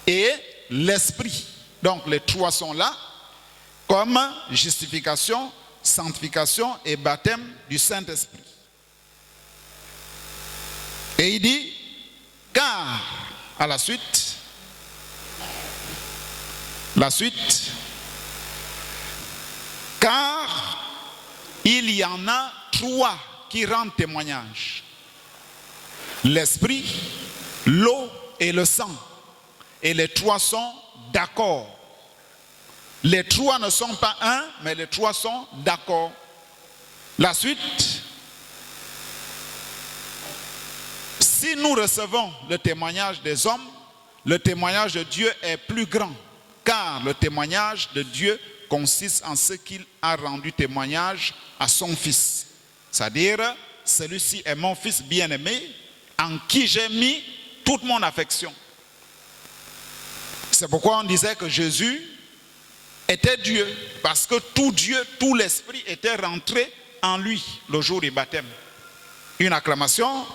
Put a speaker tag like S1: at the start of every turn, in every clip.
S1: et l'Esprit. Donc les trois sont là, comme justification, sanctification et baptême du Saint-Esprit. Et il dit, car, à la suite, car il y en a trois qui rendent témoignage. L'Esprit, l'eau et le sang. Et les trois sont d'accord. Les trois ne sont pas un, mais les trois sont d'accord. La suite, si nous recevons le témoignage des hommes, le témoignage de Dieu est plus grand, car le témoignage de Dieu consiste en ce qu'il a rendu témoignage à son Fils. C'est-à-dire, celui-ci est mon Fils bien-aimé, en qui j'ai mis toute mon affection. C'est pourquoi on disait que Jésus était Dieu, parce que tout Dieu, tout l'Esprit était rentré en lui le jour du baptême. Une acclamation.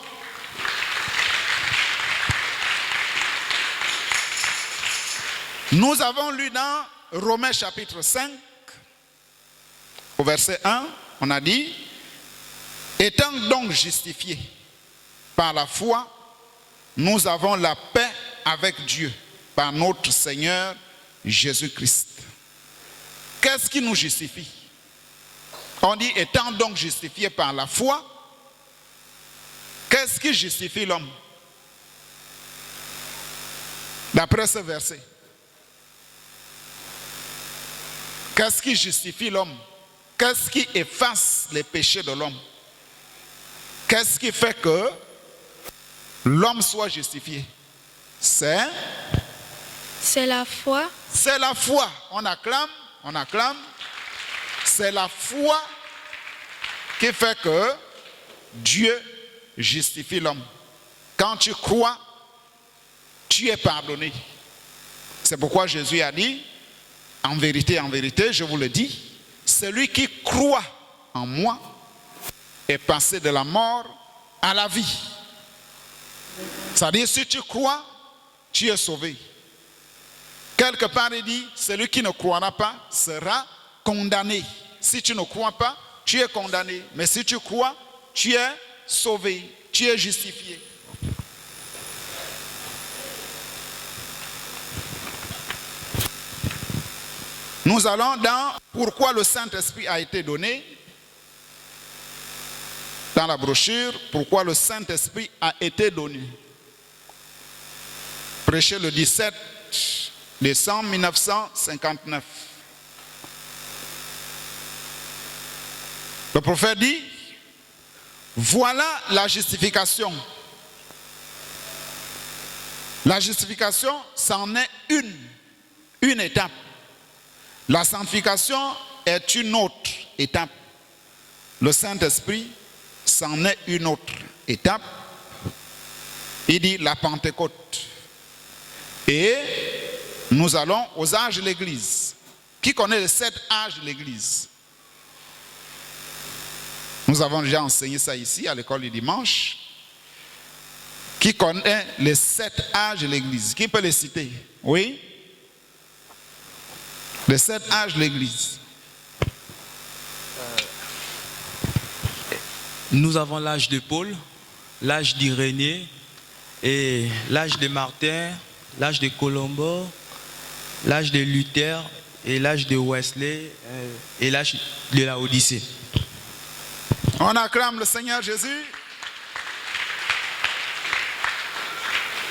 S1: Nous avons lu dans Romains chapitre 5, au verset 1, on a dit, étant donc justifiés par la foi, nous avons la paix avec Dieu par notre Seigneur Jésus-Christ. Qu'est-ce qui nous justifie? On dit, étant donc justifiés par la foi, qu'est-ce qui justifie l'homme? D'après ce verset. Qu'est-ce qui justifie l'homme? Qu'est-ce qui efface les péchés de l'homme? Qu'est-ce qui fait que l'homme soit justifié? C'est
S2: la foi.
S1: C'est la foi. On acclame. C'est la foi qui fait que Dieu justifie l'homme. Quand tu crois, tu es pardonné. C'est pourquoi Jésus a dit, en vérité, je vous le dis, celui qui croit en moi est passé de la mort à la vie. C'est-à-dire, si tu crois, tu es sauvé. Quelque part, il dit, celui qui ne croira pas sera condamné. Si tu ne crois pas, tu es condamné. Mais si tu crois, tu es sauvé, tu es justifié. Nous allons dans pourquoi le Saint-Esprit a été donné. Dans la brochure, pourquoi le Saint-Esprit a été donné. Prêché le 17 décembre 1959. Le prophète dit, voilà la justification. La justification, c'en est une étape. La sanctification est une autre étape. Le Saint-Esprit, c'en est une autre étape. Il dit la Pentecôte. Et nous allons aux âges de l'Église. Qui connaît les 7 âges de l'Église? Nous avons déjà enseigné ça ici à l'école du dimanche. Qui connaît les 7 âges de l'Église? Qui peut les citer? Oui? Les 7 âges de l'Église.
S3: Nous avons l'âge de Paul, l'âge d'Irénée, et l'âge de Martin, l'âge de Colombo, l'âge de Luther, et l'âge de Wesley, et l'âge de la Odyssée.
S1: On acclame le Seigneur Jésus.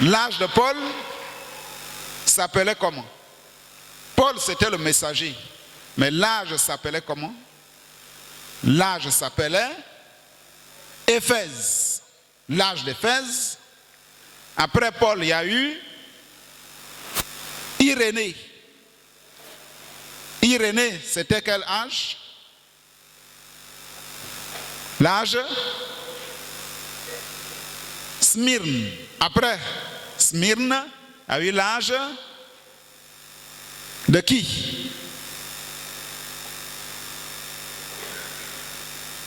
S1: L'âge de Paul s'appelait comment? Paul, c'était le messager. Mais l'âge s'appelait comment? L'âge s'appelait Éphèse. L'âge d'Éphèse. Après Paul, il y a eu Irénée. Irénée, c'était quel âge? L'âge Smyrne. Après Smyrne, il y a eu l'âge de qui?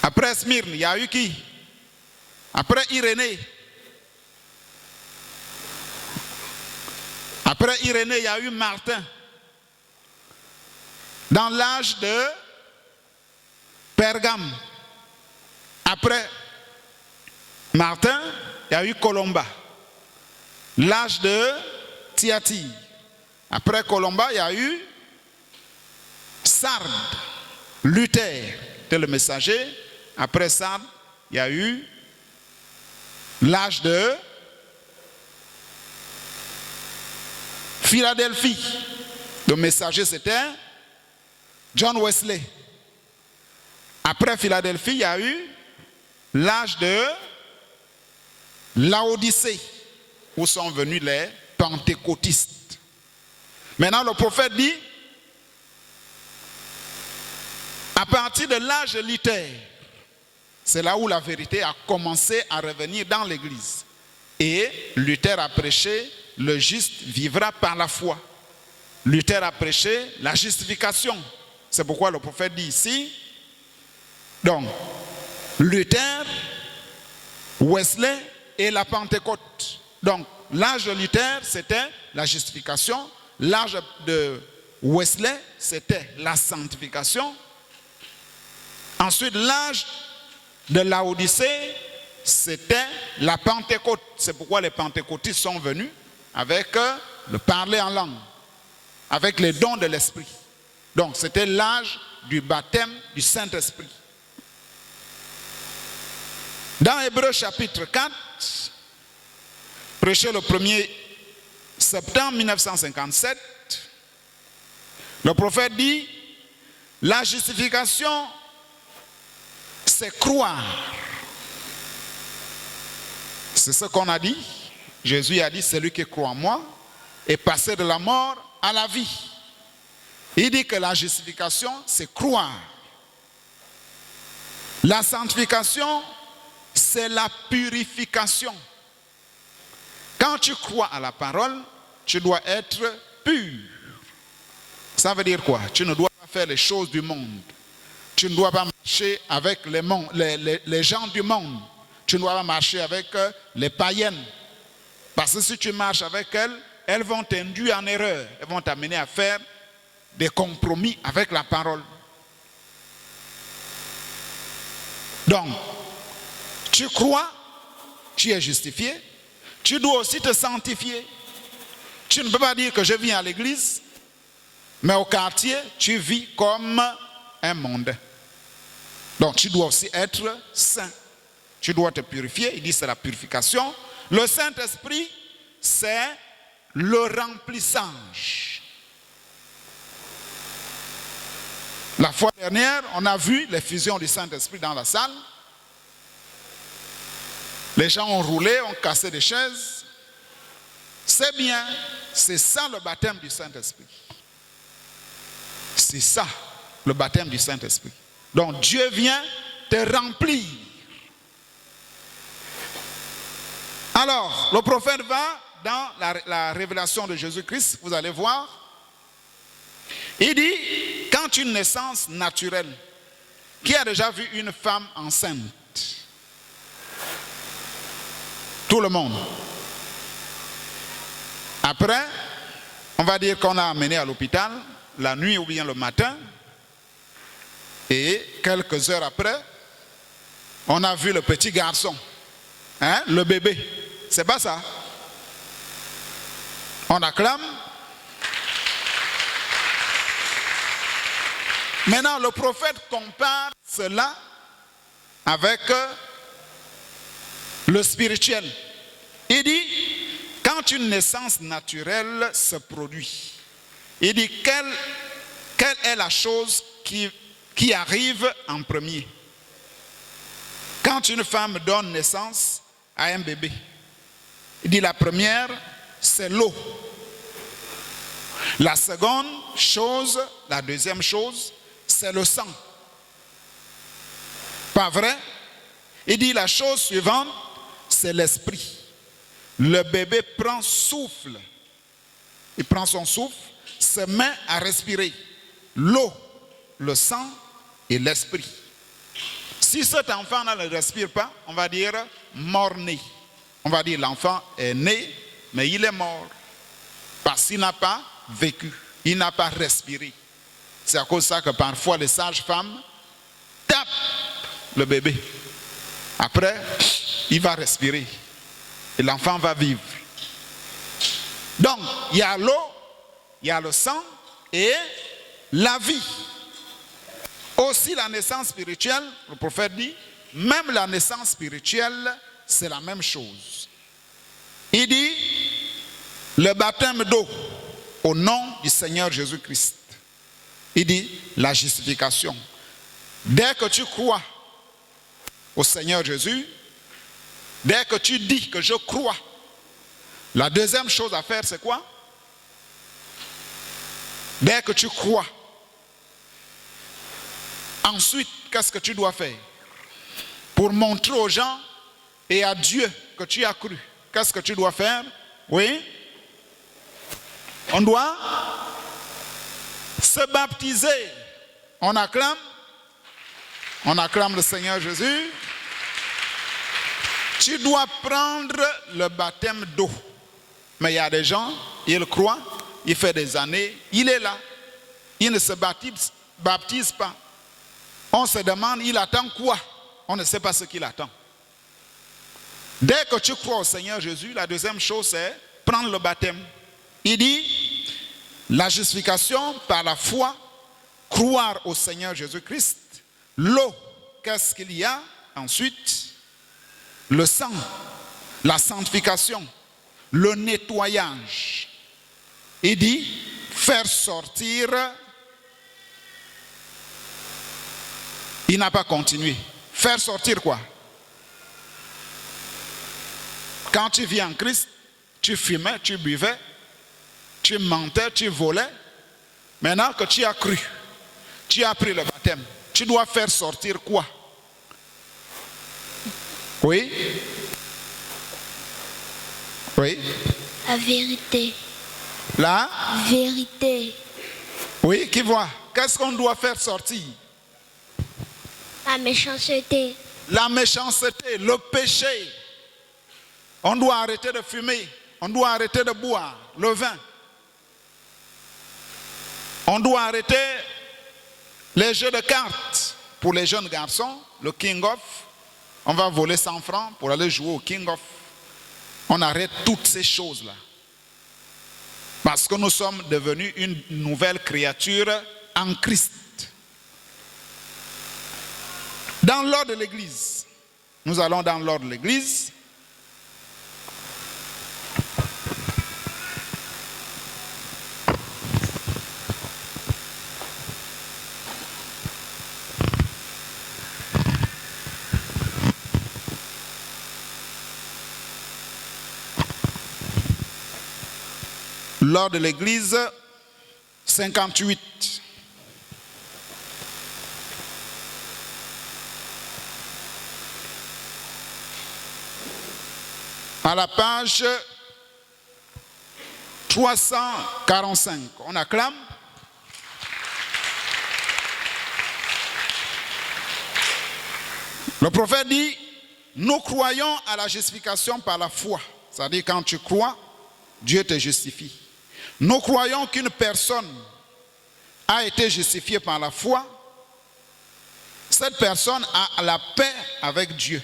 S1: Après Smyrne, il y a eu qui? Après Irénée. Après Irénée, il y a eu Martin. Dans l'âge de Pergame. Après Martin, il y a eu Colomba. L'âge de Thyatire. Après Colomba, il y a eu Sardes. Luther était le messager. Après Sardes, il y a eu l'âge de Philadelphie. Le messager, c'était John Wesley. Après Philadelphie, il y a eu l'âge de Laodicée, où sont venus les pentecôtistes. Maintenant, le prophète dit, à partir de l'âge de Luther, c'est là où la vérité a commencé à revenir dans l'Église. Et Luther a prêché, le juste vivra par la foi. Luther a prêché la justification. C'est pourquoi le prophète dit ici, donc, Luther, Wesley et la Pentecôte. Donc, l'âge de Luther, c'était la justification. L'âge de Wesley, c'était la sanctification. Ensuite, l'âge de Laodicée, c'était la Pentecôte. C'est pourquoi les pentecôtistes sont venus avec le parler en langue, avec les dons de l'Esprit. Donc, c'était l'âge du baptême du Saint-Esprit. Dans Hébreux chapitre 4, prêché le 1er septembre 1957, le prophète dit, la justification, c'est croire. C'est ce qu'on a dit. Jésus a dit, celui qui croit en moi est passé de la mort à la vie. Il dit que la justification, c'est croire. La sanctification, c'est la purification. Quand tu crois à la parole, tu dois être pur. Ça veut dire quoi? Tu ne dois pas faire les choses du monde. Tu ne dois pas marcher avec les gens du monde. Tu ne dois pas marcher avec les païennes. Parce que si tu marches avec elles, elles vont t'induire en erreur. Elles vont t'amener à faire des compromis avec la parole. Donc, tu crois, tu es justifié. Tu dois aussi te sanctifier. Tu ne peux pas dire que je viens à l'église, mais au quartier, tu vis comme un mondain. Donc, tu dois aussi être saint. Tu dois te purifier. Il dit c'est la purification. Le Saint-Esprit, c'est le remplissage. La fois dernière, on a vu l'effusion du Saint-Esprit dans la salle. Les gens ont roulé, ont cassé des chaises. C'est bien, c'est ça le baptême du Saint-Esprit. C'est ça le baptême du Saint-Esprit. Donc Dieu vient te remplir. Alors, le prophète va dans la révélation de Jésus-Christ, vous allez voir. Il dit, quand une naissance naturelle, qui a déjà vu une femme enceinte? Tout le monde. Après, on va dire qu'on l'a amené à l'hôpital, la nuit ou bien le matin, et quelques heures après, on a vu le petit garçon, hein, le bébé. C'est pas ça. On acclame. Maintenant, le prophète compare cela avec le spirituel. Il dit, quand une naissance naturelle se produit, il dit, quelle est la chose qui arrive en premier? Quand une femme donne naissance à un bébé, il dit, la première, c'est l'eau. La seconde chose, la deuxième chose, c'est le sang. Pas vrai? Il dit, la chose suivante, c'est l'esprit. Le bébé prend souffle. Il prend son souffle, se met à respirer. L'eau, le sang et l'esprit. Si cet enfant ne le respire pas, on va dire mort-né. On va dire l'enfant est né, mais il est mort. Parce qu'il n'a pas vécu, il n'a pas respiré. C'est à cause de ça que parfois les sages-femmes tapent le bébé. Après, il va respirer et l'enfant va vivre. Donc, il y a l'eau, il y a le sang et la vie. Aussi la naissance spirituelle, le prophète dit, même la naissance spirituelle, c'est la même chose. Il dit, le baptême d'eau au nom du Seigneur Jésus-Christ. Il dit, la justification. Dès que tu crois au Seigneur Jésus, dès que tu dis que je crois, la deuxième chose à faire, c'est quoi? Dès que tu crois, ensuite, qu'est-ce que tu dois faire? Pour montrer aux gens et à Dieu que tu as cru, qu'est-ce que tu dois faire? Oui? On doit se baptiser. On acclame le Seigneur Jésus. Tu dois prendre le baptême d'eau. Mais il y a des gens, ils croient, il fait des années, il est là. Il ne se baptise pas. On se demande, il attend quoi? On ne sait pas ce qu'il attend. Dès que tu crois au Seigneur Jésus, la deuxième chose, c'est prendre le baptême. Il dit, la justification par la foi, croire au Seigneur Jésus-Christ. L'eau, qu'est-ce qu'il y a? Ensuite, le sang, la sanctification, le nettoyage. Il dit, faire sortir. Il n'a pas continué. Faire sortir quoi? Quand tu vis en Christ, tu fumais, tu buvais, tu mentais, tu volais. Maintenant que tu as cru, tu as pris le baptême, tu dois faire sortir quoi? Oui? Oui?
S2: La vérité.
S1: La
S2: Vérité.
S1: Oui, qui voit? Qu'est-ce qu'on doit faire sortir?
S2: La méchanceté.
S1: La méchanceté, le péché. On doit arrêter de fumer, on doit arrêter de boire le vin. On doit arrêter les jeux de cartes. Pour les jeunes garçons, le King of, on va voler 100 francs pour aller jouer au King of. On arrête toutes ces choses-là. Parce que nous sommes devenus une nouvelle créature en Christ. Dans l'ordre de l'Église, nous allons dans l'ordre de l'Église. L'ordre de l'Église, 58. À la page 345, on acclame. Le prophète dit, nous croyons à la justification par la foi. C'est-à-dire quand tu crois, Dieu te justifie. Nous croyons qu'une personne a été justifiée par la foi. Cette personne a la paix avec Dieu,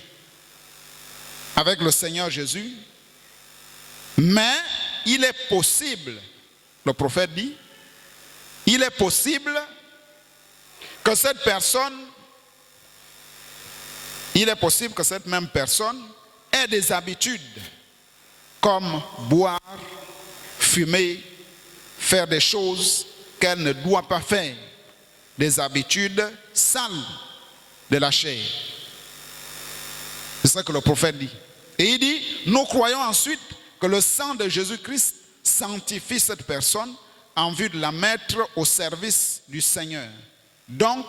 S1: avec le Seigneur Jésus. Mais il est possible, le prophète dit, il est possible que cette même personne ait des habitudes comme boire, fumer, faire des choses qu'elle ne doit pas faire, des habitudes sales de la chair. C'est ça que le prophète dit. Et il dit, nous croyons ensuite que le sang de Jésus-Christ sanctifie cette personne en vue de la mettre au service du Seigneur. Donc,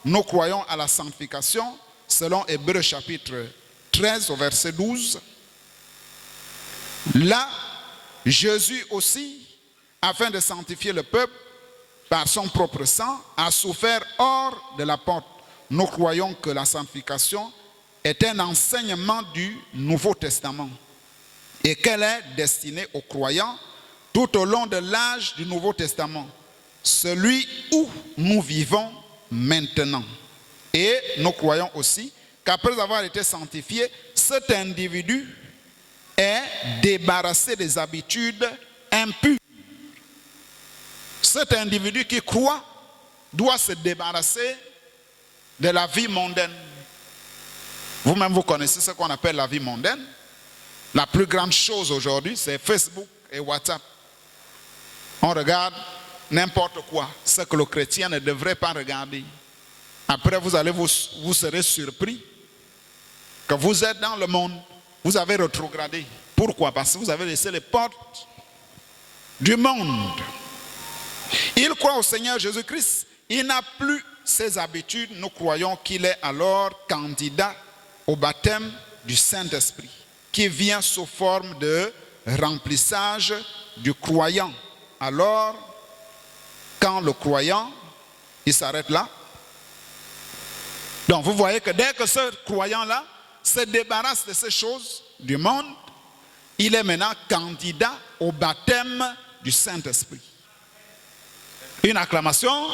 S1: nous croyons à la sanctification selon Hébreux chapitre 13 au verset 12. Là, Jésus aussi, afin de sanctifier le peuple par son propre sang, a souffert hors de la porte. Nous croyons que la sanctification est un enseignement du Nouveau Testament et qu'elle est destinée aux croyants tout au long de l'âge du Nouveau Testament, celui où nous vivons maintenant. Et nous croyons aussi qu'après avoir été sanctifié, cet individu est débarrassé des habitudes impures. Cet individu qui croit doit se débarrasser de la vie mondaine. Vous-même, vous connaissez ce qu'on appelle la vie mondaine. La plus grande chose aujourd'hui, c'est Facebook et WhatsApp. On regarde n'importe quoi, ce que le chrétien ne devrait pas regarder. Après, vous serez surpris que vous êtes dans le monde, vous avez rétrogradé. Pourquoi? Parce que vous avez laissé les portes du monde. Il croit au Seigneur Jésus-Christ. Il n'a plus ses habitudes. Nous croyons qu'il est alors candidat au baptême du Saint-Esprit, qui vient sous forme de remplissage du croyant. Alors, quand le croyant, il s'arrête là. Donc vous voyez que dès que ce croyant-là se débarrasse de ces choses du monde, il est maintenant candidat au baptême du Saint-Esprit. Une acclamation.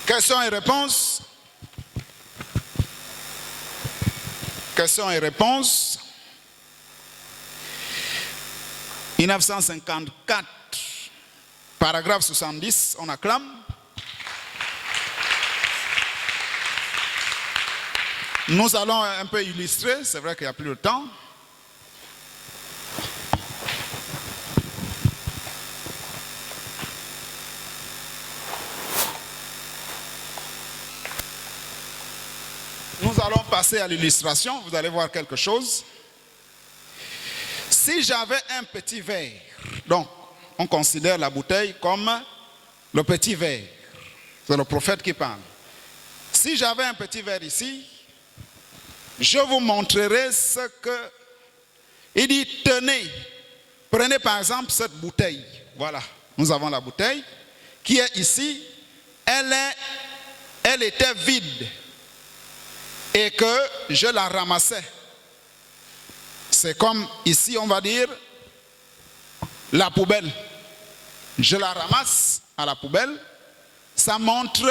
S1: Questions et réponses. Questions et réponses. 1954, paragraphe 70, on acclame. Nous allons un peu illustrer, c'est vrai qu'il n'y a plus de temps. Nous allons passer à l'illustration, vous allez voir quelque chose. Si j'avais un petit verre, donc on considère la bouteille comme le petit verre. C'est le prophète qui parle. Si j'avais un petit verre ici, je vous montrerai ce que... Il dit, tenez, prenez par exemple cette bouteille. Voilà, nous avons la bouteille qui est ici. Elle était vide et que je la ramassais. C'est comme ici, on va dire, la poubelle. Je la ramasse à la poubelle. Ça montre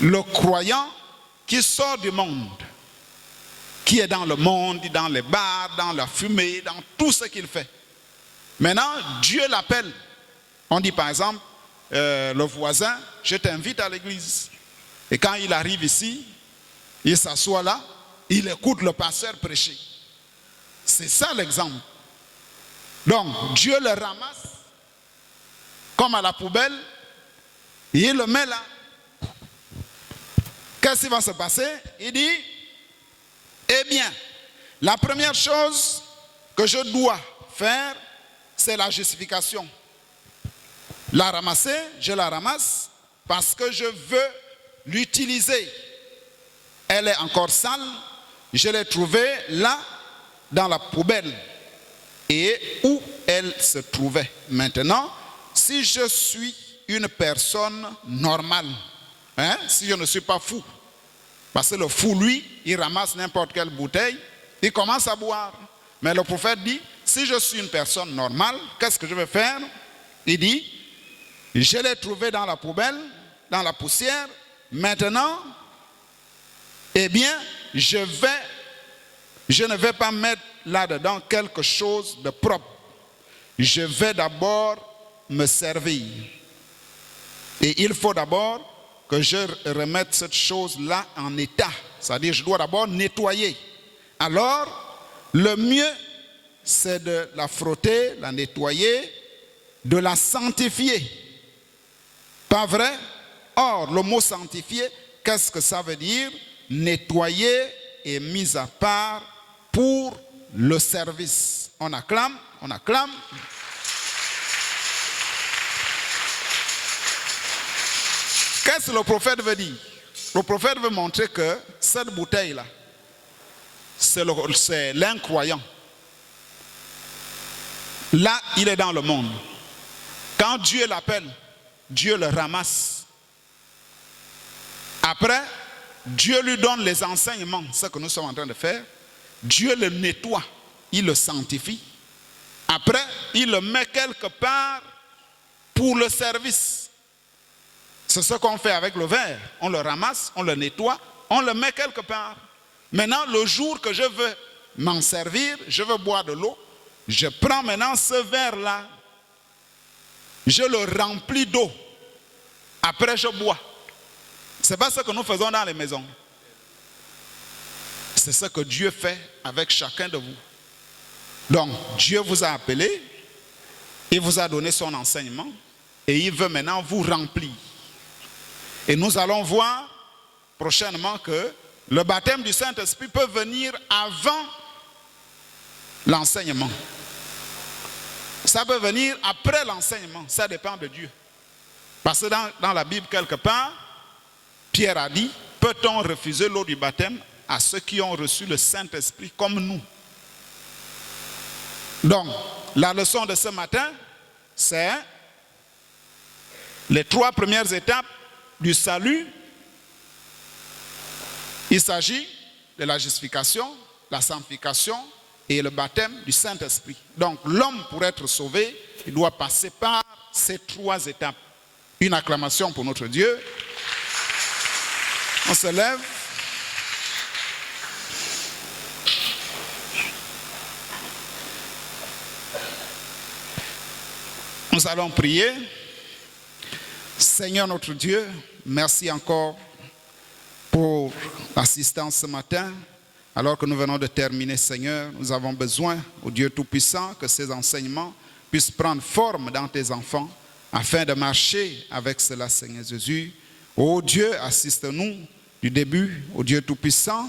S1: le croyant qui sort du monde, qui est dans le monde, dans les bars, dans la fumée, dans tout ce qu'il fait. Maintenant, Dieu l'appelle. On dit par exemple, le voisin, je t'invite à l'église. Et quand il arrive ici, il s'assoit là, il écoute le pasteur prêcher. C'est ça l'exemple. Donc, Dieu le ramasse comme à la poubelle, et il le met là. Qu'est-ce qui va se passer? Il dit, eh bien, la première chose que je dois faire, c'est la justification. La ramasser, je la ramasse parce que je veux l'utiliser. Elle est encore sale, je l'ai trouvée là, dans la poubelle. Et où elle se trouvait. Maintenant, si je suis une personne normale, si je ne suis pas fou, parce que le fou, lui, il ramasse n'importe quelle bouteille, il commence à boire. Mais le prophète dit, si je suis une personne normale, qu'est-ce que je vais faire? Il dit, je l'ai trouvé dans la poubelle, dans la poussière, maintenant, eh bien, je ne vais pas mettre là-dedans quelque chose de propre. Je vais d'abord me servir. Et il faut d'abord que je remette cette chose-là en état. C'est-à-dire, je dois d'abord nettoyer. Alors, le mieux, c'est de la frotter, la nettoyer, de la sanctifier. Pas vrai? Or, le mot sanctifier, qu'est-ce que ça veut dire? Nettoyer et mis à part pour le service. On acclame, on acclame. Qu'est-ce que le prophète veut dire? Le prophète veut montrer que cette bouteille-là, c'est l'incroyant. Là, il est dans le monde. Quand Dieu l'appelle, Dieu le ramasse. Après, Dieu lui donne les enseignements, ce que nous sommes en train de faire. Dieu le nettoie, il le sanctifie. Après, il le met quelque part pour le service. C'est ce qu'on fait avec le verre. On le ramasse, on le nettoie, on le met quelque part. Maintenant, le jour que je veux m'en servir, je veux boire de l'eau, je prends maintenant ce verre-là, je le remplis d'eau. Après, je bois. Ce n'est pas ce que nous faisons dans les maisons. C'est ce que Dieu fait avec chacun de vous. Donc, Dieu vous a appelé, il vous a donné son enseignement et il veut maintenant vous remplir. Et nous allons voir prochainement que le baptême du Saint-Esprit peut venir avant l'enseignement. Ça peut venir après l'enseignement, ça dépend de Dieu. Parce que dans la Bible, quelque part, Pierre a dit, peut-on refuser l'eau du baptême à ceux qui ont reçu le Saint-Esprit comme nous? Donc, la leçon de ce matin, c'est les 3 premières étapes du salut. Il s'agit de la justification, la sanctification et le baptême du Saint-Esprit. Donc, l'homme, pour être sauvé, il doit passer par ces 3 étapes. Une acclamation pour notre Dieu. On se lève. Nous allons prier. Seigneur notre Dieu, merci encore pour l'assistance ce matin. Alors que nous venons de terminer, Seigneur, nous avons besoin, au Dieu Tout-Puissant, que ces enseignements puissent prendre forme dans tes enfants, afin de marcher avec cela, Seigneur Jésus. Ô Dieu, assiste-nous du début, au Dieu Tout-Puissant,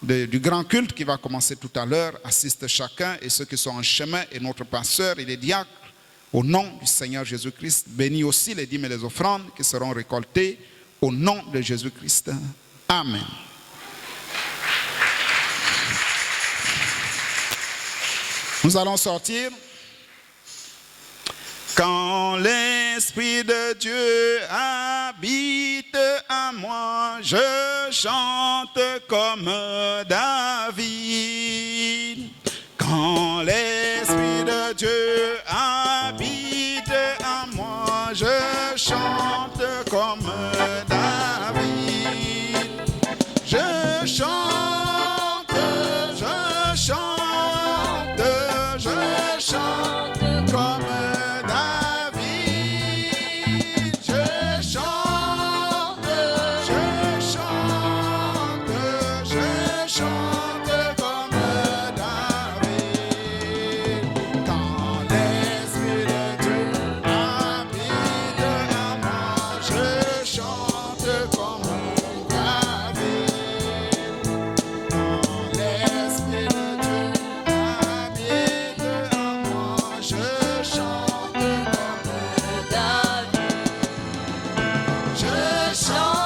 S1: du grand culte qui va commencer tout à l'heure. Assiste chacun et ceux qui sont en chemin et notre pasteur et les diacres. Au nom du Seigneur Jésus-Christ, bénis aussi les dîmes et les offrandes qui seront récoltées au nom de Jésus-Christ. Amen. Nous allons sortir. Quand l'Esprit de Dieu habite en moi, je chante comme David. Quand l'Esprit de Dieu habite en moi, je chante comme David. Je chante, je chante, je chante comme David. Je chante, je chante, je chante comme David. Quand l'Esprit de Dieu habite en moi, je chante comme David. Quand l'Esprit de Dieu habite en moi, je chante comme David. Je chante.